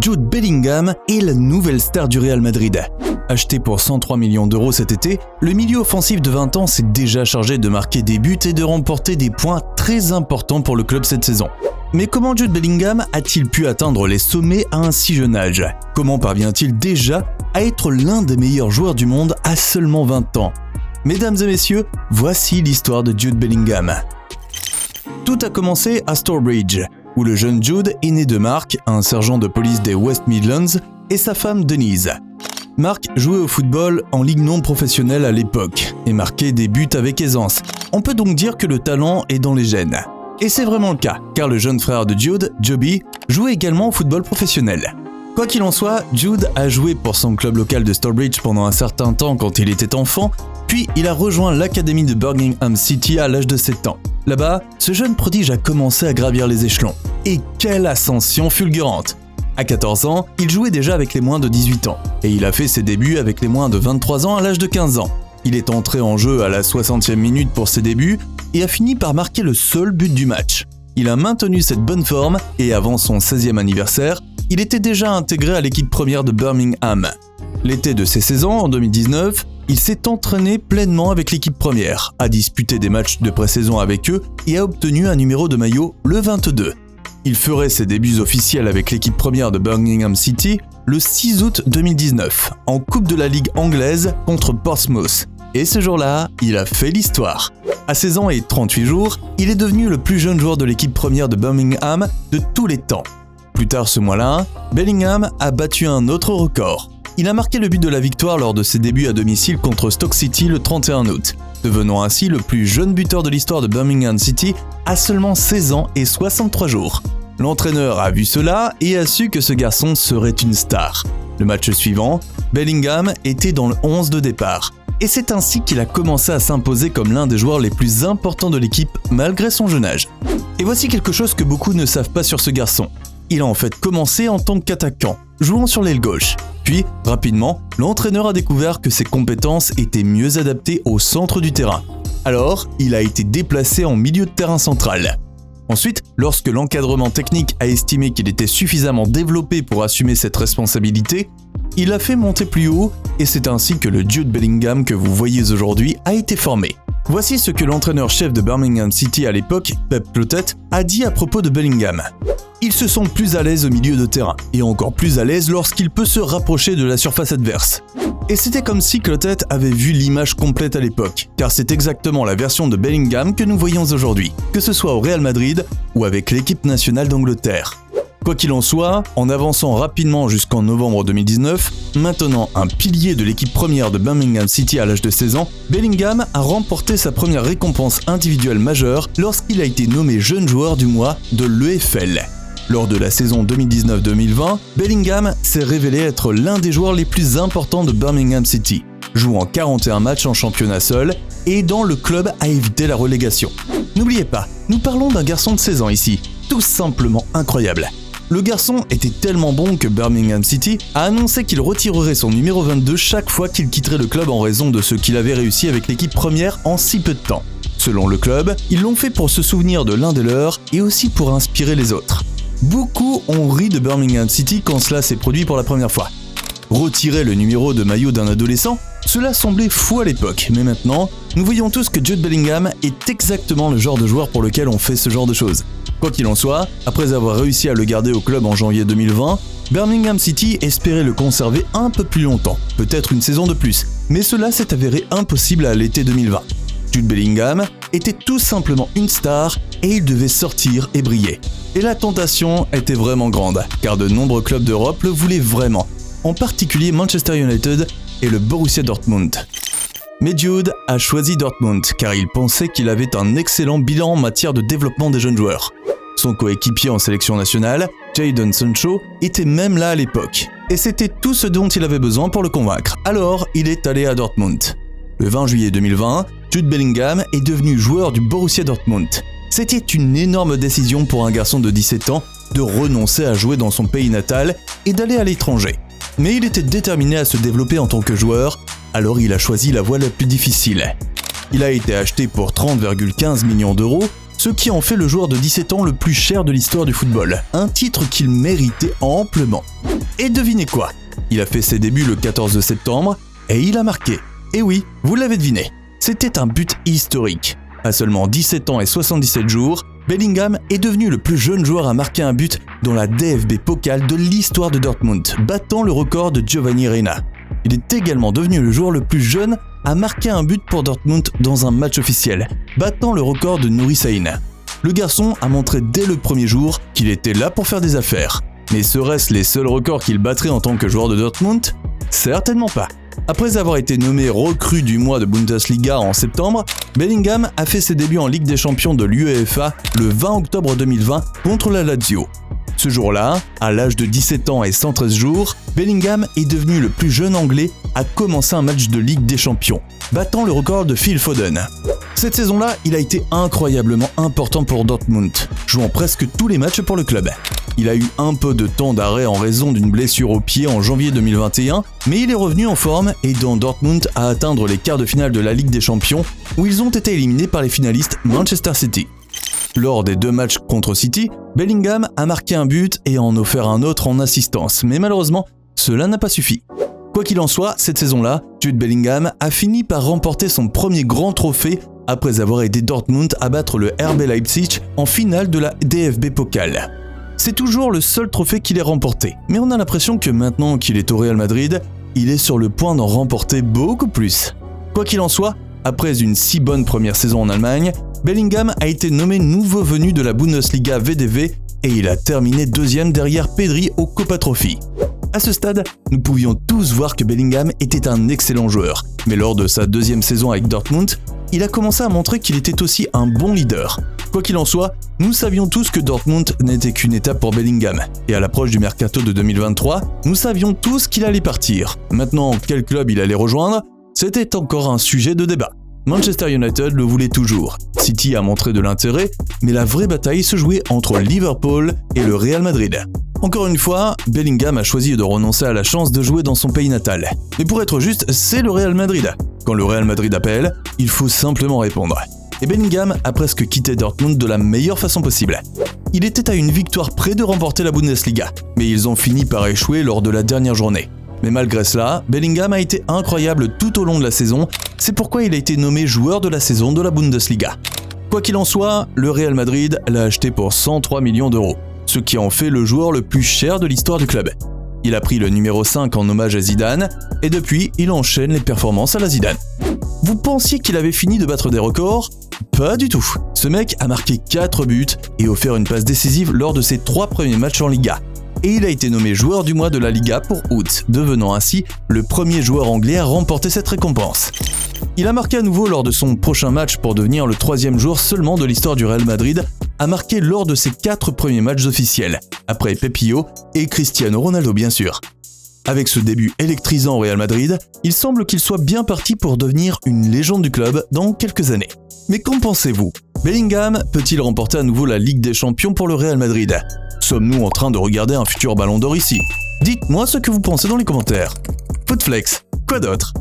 Jude Bellingham est la nouvelle star du Real Madrid. Acheté pour 103 millions d'euros cet été, le milieu offensif de 20 ans s'est déjà chargé de marquer des buts et de remporter des points très importants pour le club cette saison. Mais comment Jude Bellingham a-t-il pu atteindre les sommets à un si jeune âge? Comment parvient-il déjà à être l'un des meilleurs joueurs du monde à seulement 20 ans? Mesdames et messieurs, voici l'histoire de Jude Bellingham. Tout a commencé à Stourbridge, où le jeune Jude est né de Mark, un sergent de police des West Midlands, et sa femme Denise. Mark jouait au football en ligue non professionnelle à l'époque et marquait des buts avec aisance. On peut donc dire que le talent est dans les gènes. Et c'est vraiment le cas, car le jeune frère de Jude, Joby, jouait également au football professionnel. Quoi qu'il en soit, Jude a joué pour son club local de Stourbridge pendant un certain temps quand il était enfant, puis il a rejoint l'académie de Birmingham City à l'âge de 7 ans. Là-bas, ce jeune prodige a commencé à gravir les échelons. Et quelle ascension fulgurante! À 14 ans, il jouait déjà avec les moins de 18 ans, et il a fait ses débuts avec les moins de 23 ans à l'âge de 15 ans. Il est entré en jeu à la 60e minute pour ses débuts et a fini par marquer le seul but du match. Il a maintenu cette bonne forme et avant son 16e anniversaire, il était déjà intégré à l'équipe première de Birmingham. L'été de ses 16 ans, en 2019, il s'est entraîné pleinement avec l'équipe première, a disputé des matchs de pré-saison avec eux et a obtenu un numéro de maillot, le 22. Il ferait ses débuts officiels avec l'équipe première de Birmingham City le 6 août 2019, en Coupe de la Ligue anglaise contre Portsmouth. Et ce jour-là, il a fait l'histoire. À 16 ans et 38 jours, il est devenu le plus jeune joueur de l'équipe première de Birmingham de tous les temps. Plus tard ce mois-là, Bellingham a battu un autre record. Il a marqué le but de la victoire lors de ses débuts à domicile contre Stoke City le 31 août, devenant ainsi le plus jeune buteur de l'histoire de Birmingham City à seulement 16 ans et 63 jours. L'entraîneur a vu cela et a su que ce garçon serait une star. Le match suivant, Bellingham était dans le 11 de départ. Et c'est ainsi qu'il a commencé à s'imposer comme l'un des joueurs les plus importants de l'équipe malgré son jeune âge. Et voici quelque chose que beaucoup ne savent pas sur ce garçon. Il a en fait commencé en tant qu'attaquant, jouant sur l'aile gauche. Puis, rapidement, l'entraîneur a découvert que ses compétences étaient mieux adaptées au centre du terrain. Alors, il a été déplacé en milieu de terrain central. Ensuite, lorsque l'encadrement technique a estimé qu'il était suffisamment développé pour assumer cette responsabilité, il l'a fait monter plus haut et c'est ainsi que le Jude Bellingham que vous voyez aujourd'hui a été formé. Voici ce que l'entraîneur-chef de Birmingham City à l'époque, Pep Clotet, a dit à propos de Bellingham. Il se sent plus à l'aise au milieu de terrain, et encore plus à l'aise lorsqu'il peut se rapprocher de la surface adverse. Et c'était comme si Clotet avait vu l'image complète à l'époque, car c'est exactement la version de Bellingham que nous voyons aujourd'hui, que ce soit au Real Madrid ou avec l'équipe nationale d'Angleterre. Quoi qu'il en soit, en avançant rapidement jusqu'en novembre 2019, maintenant un pilier de l'équipe première de Birmingham City à l'âge de 16 ans, Bellingham a remporté sa première récompense individuelle majeure lorsqu'il a été nommé jeune joueur du mois de l'EFL. Lors de la saison 2019-2020, Bellingham s'est révélé être l'un des joueurs les plus importants de Birmingham City, jouant 41 matchs en championnat seul et aidant le club à éviter la relégation. N'oubliez pas, nous parlons d'un garçon de 16 ans ici, tout simplement incroyable. Le garçon était tellement bon que Birmingham City a annoncé qu'il retirerait son numéro 22 chaque fois qu'il quitterait le club en raison de ce qu'il avait réussi avec l'équipe première en si peu de temps. Selon le club, ils l'ont fait pour se souvenir de l'un des leurs et aussi pour inspirer les autres. Beaucoup ont ri de Birmingham City quand cela s'est produit pour la première fois. Retirer le numéro de maillot d'un adolescent, cela semblait fou à l'époque, mais maintenant, nous voyons tous que Jude Bellingham est exactement le genre de joueur pour lequel on fait ce genre de choses. Quoi qu'il en soit, après avoir réussi à le garder au club en janvier 2020, Birmingham City espérait le conserver un peu plus longtemps, peut-être une saison de plus, mais cela s'est avéré impossible à l'été 2020. Jude Bellingham était tout simplement une star et il devait sortir et briller. Et la tentation était vraiment grande, car de nombreux clubs d'Europe le voulaient vraiment, en particulier Manchester United et le Borussia Dortmund. Mais Jude a choisi Dortmund car il pensait qu'il avait un excellent bilan en matière de développement des jeunes joueurs. Son coéquipier en sélection nationale, Jadon Sancho, était même là à l'époque. Et c'était tout ce dont il avait besoin pour le convaincre. Alors, il est allé à Dortmund. Le 20 juillet 2020, Jude Bellingham est devenu joueur du Borussia Dortmund. C'était une énorme décision pour un garçon de 17 ans de renoncer à jouer dans son pays natal et d'aller à l'étranger. Mais il était déterminé à se développer en tant que joueur, alors il a choisi la voie la plus difficile. Il a été acheté pour 30,15 millions d'euros, ce qui en fait le joueur de 17 ans le plus cher de l'histoire du football, un titre qu'il méritait amplement. Et devinez quoi ? Il a fait ses débuts le 14 septembre et il a marqué. Et oui, vous l'avez deviné, c'était un but historique. À seulement 17 ans et 77 jours, Bellingham est devenu le plus jeune joueur à marquer un but dans la DFB Pokal de l'histoire de Dortmund, battant le record de Giovanni Reina. Il est également devenu le joueur le plus jeune à marquer un but pour Dortmund dans un match officiel, battant le record de Nuri Sahin. Le garçon a montré dès le premier jour qu'il était là pour faire des affaires. Mais seraient-ce les seuls records qu'il battrait en tant que joueur de Dortmund ? Certainement pas. Après avoir été nommé recrue du mois de Bundesliga en septembre, Bellingham a fait ses débuts en Ligue des Champions de l'UEFA le 20 octobre 2020 contre la Lazio. Ce jour-là, à l'âge de 17 ans et 113 jours, Bellingham est devenu le plus jeune Anglais à commencer un match de Ligue des Champions, battant le record de Phil Foden. Cette saison-là, il a été incroyablement important pour Dortmund, jouant presque tous les matchs pour le club. Il a eu un peu de temps d'arrêt en raison d'une blessure au pied en janvier 2021, mais il est revenu en forme, aidant Dortmund à atteindre les quarts de finale de la Ligue des Champions, où ils ont été éliminés par les finalistes Manchester City. Lors des 2 matchs contre City, Bellingham a marqué un but et en offert un autre en assistance, mais malheureusement, cela n'a pas suffi. Quoi qu'il en soit, cette saison-là, Jude Bellingham a fini par remporter son premier grand trophée après avoir aidé Dortmund à battre le RB Leipzig en finale de la DFB Pokal. C'est toujours le seul trophée qu'il ait remporté, mais on a l'impression que maintenant qu'il est au Real Madrid, il est sur le point d'en remporter beaucoup plus. Quoi qu'il en soit, après une si bonne première saison en Allemagne, Bellingham a été nommé nouveau venu de la Bundesliga VDV et il a terminé 2e derrière Pedri au Copa Trophy. À ce stade, nous pouvions tous voir que Bellingham était un excellent joueur, mais lors de sa 2e saison avec Dortmund, il a commencé à montrer qu'il était aussi un bon leader. Quoi qu'il en soit, nous savions tous que Dortmund n'était qu'une étape pour Bellingham, et à l'approche du mercato de 2023, nous savions tous qu'il allait partir. Maintenant, quel club il allait rejoindre ? C'était encore un sujet de débat. Manchester United le voulait toujours. City a montré de l'intérêt, mais la vraie bataille se jouait entre Liverpool et le Real Madrid. Encore une fois, Bellingham a choisi de renoncer à la chance de jouer dans son pays natal. Mais pour être juste, c'est le Real Madrid. Quand le Real Madrid appelle, il faut simplement répondre. Et Bellingham a presque quitté Dortmund de la meilleure façon possible. Il était à une victoire près de remporter la Bundesliga, mais ils ont fini par échouer lors de la dernière journée. Mais malgré cela, Bellingham a été incroyable tout au long de la saison, c'est pourquoi il a été nommé joueur de la saison de la Bundesliga. Quoi qu'il en soit, le Real Madrid l'a acheté pour 103 millions d'euros, ce qui en fait le joueur le plus cher de l'histoire du club. Il a pris le numéro 5 en hommage à Zidane, et depuis, il enchaîne les performances à la Zidane. Vous pensiez qu'il avait fini de battre des records ? Pas du tout. Ce mec a marqué 4 buts et offert une passe décisive lors de ses 3 premiers matchs en Liga. Et il a été nommé joueur du mois de la Liga pour août, devenant ainsi le premier joueur anglais à remporter cette récompense. Il a marqué à nouveau lors de son prochain match pour devenir le 3e joueur seulement de l'histoire du Real Madrid à marquer lors de ses 4 premiers matchs officiels, après Pepillo et Cristiano Ronaldo bien sûr. Avec ce début électrisant au Real Madrid, il semble qu'il soit bien parti pour devenir une légende du club dans quelques années. Mais qu'en pensez-vous ? Bellingham peut-il remporter à nouveau la Ligue des Champions pour le Real Madrid ? Sommes-nous en train de regarder un futur ballon d'or ici ? Dites-moi ce que vous pensez dans les commentaires. Footflex, quoi d'autre ?